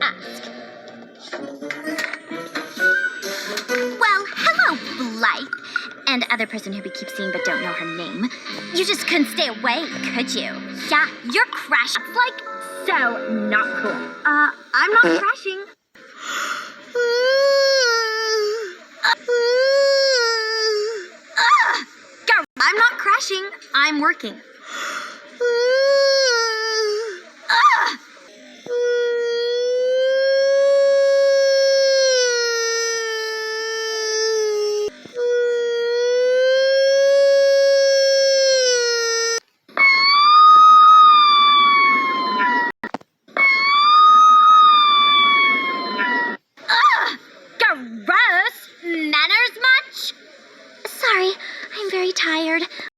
ask. Well, hello, Blythe. And other person who we keep seeing but don't know her name. You just couldn't stay away, could you? Yeah, you're crashing. Like, so not cool. I'm not crashing. I'm not crashing. I'm working.